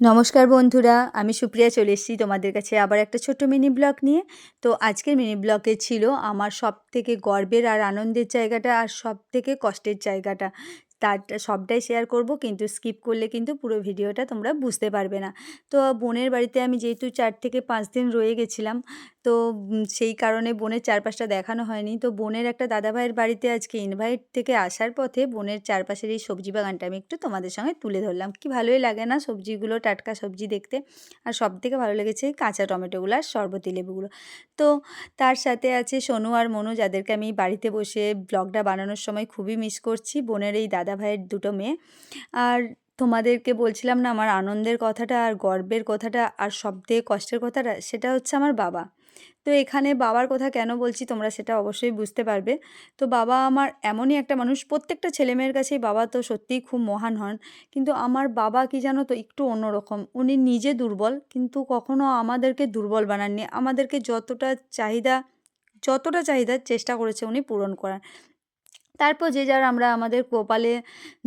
নমস্কার বন্ধুরা, আমি সুপ্রিয়া চলে এসেছি তোমাদের কাছে আবার একটা ছোট্ট মিনি ব্লগ নিয়ে। তো আজকের মিনি ব্লগে ছিল আমার সবথেকে গর্বের আর আনন্দের জায়গাটা আর সবথেকে কষ্টের জায়গাটা। সবটাই শেয়ার করব, কিন্তু স্কিপ করলে কিন্তু পুরো ভিডিওটা তোমরা বুঝতে পারবে না। তো বোনের বাড়িতে আমি যেহেতু ৪ থেকে ৫ দিন রয়ে গেছিলাম, তো সেই কারণে বোনের চারপাশটা দেখানো হয়নি। তো বোনের একটা দাদাভাইয়ের বাড়িতে আজকে ইনভাইট থেকে আসার পথে বোনের চারপাশের এই সবজি বাগানটা আমি একটু তোমাদের সঙ্গে তুলে ধরলাম। কি ভালোই লাগে না সবজিগুলো, টাটকা সবজি দেখতে। আর সবথেকে ভালো লেগেছে এই কাঁচা টমেটোগুলো আর শরবতি লেবুগুলো। তো তার সাথে আছে সোনু আর মনু, যাদেরকে আমি বাড়িতে বসে ব্লগটা বানানোর সময় খুবই মিস করছি, বোনের এই দাদাভাইয়ের দুটো মেয়ে। আর তোমাদেরকে বলছিলাম না আমার আনন্দের কথাটা আর গর্বের কথাটা আর সবথেকে কষ্টের কথাটা, সেটা হচ্ছে আমার বাবা। তো এখানে বাবার কথা কেন বলছি তোমরা সেটা অবশ্যই বুঝতে পারবে। তো বাবা আমার এমনই একটা মানুষ, প্রত্যেকটা ছেলেমেয়ের কাছেই বাবা তো সত্যিই খুব মহান হন। কিন্তু আমার বাবা কি জানো তো একটু অন্যরকম। উনি নিজে দুর্বল, কিন্তু কখনো আমাদেরকে দুর্বল বানাননি। আমাদেরকে যতটা চাহিদা চেষ্টা করেছে উনি পূরণ করার। তারপর যে যার আমরা আমাদের কপালে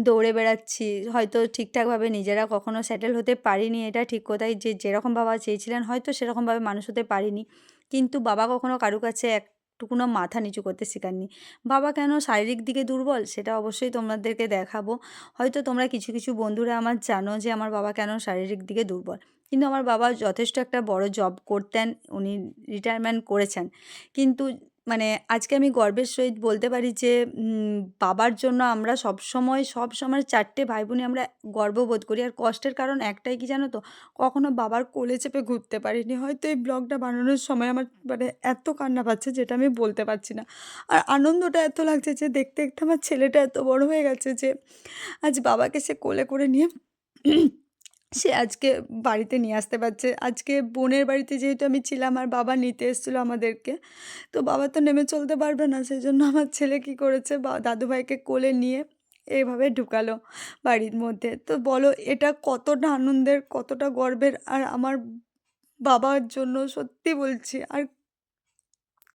দৌড়ে বেড়াচ্ছি। হয়তো ঠিকঠাকভাবে নিজেরা কখনো সেটেল হতে পারিনি, এটা ঠিক কথাই, যে যেরকম বাবা চেয়েছিলেন হয়তো সেরকমভাবে মানুষ হতে পারিনি। কিন্তু বাবা কখনো কারো কাছে একটুকুনও মাথা নিচু করতে শেখাননি। বাবা কেন শারীরিক দিকে দুর্বল সেটা অবশ্যই তোমাদেরকে দেখাবো। হয়তো তোমরা কিছু বন্ধুরা আমার জানো যে আমার বাবা কেন শারীরিক দিকে দুর্বল। কিন্তু আমার বাবা যথেষ্ট একটা বড় জব করতেন, উনি রিটায়ারমেন্ট করেছেন। কিন্তু মানে আজকে আমি গর্বের সহিত বলতে পারি যে বাবার জন্য আমরা সবসময় ৪ টে ভাই-বোনই আমরা গর্ববোধ করি। আর কষ্টের কারণ একটাই কি জানো তো? কখনো বাবার কোলে চেপে ঘুরতে পারিনি। হয়তো এই ব্লগটা বানানোর সময় আমার মানে এত কান্না পাচ্ছে যেটা আমি বলতে পারছি না। আর আনন্দটা এত লাগছে যে দেখতে আমার ছেলেটা এত বড় হয়ে গেছে যে আজ বাবাকে সে কোলে করে নিয়ে সে আজকে বাড়িতে নিয়ে আসতে পারছে। আজকে বোনের বাড়িতে যেহেতু আমি ছিলাম আর বাবা নিতে এসেছিল আমাদেরকে। তো বাবা তো নেমে চলতে পারবে না। সেজন্য আমার ছেলে কি করেছে, দাদুভাইকে কোলে নিয়ে এভাবে ঢুকালো বাড়ির মধ্যে। তো বলো এটা কতটা আনন্দের, কতটা গর্বের। আর আমার বাবার জন্য সত্যি বলছি আর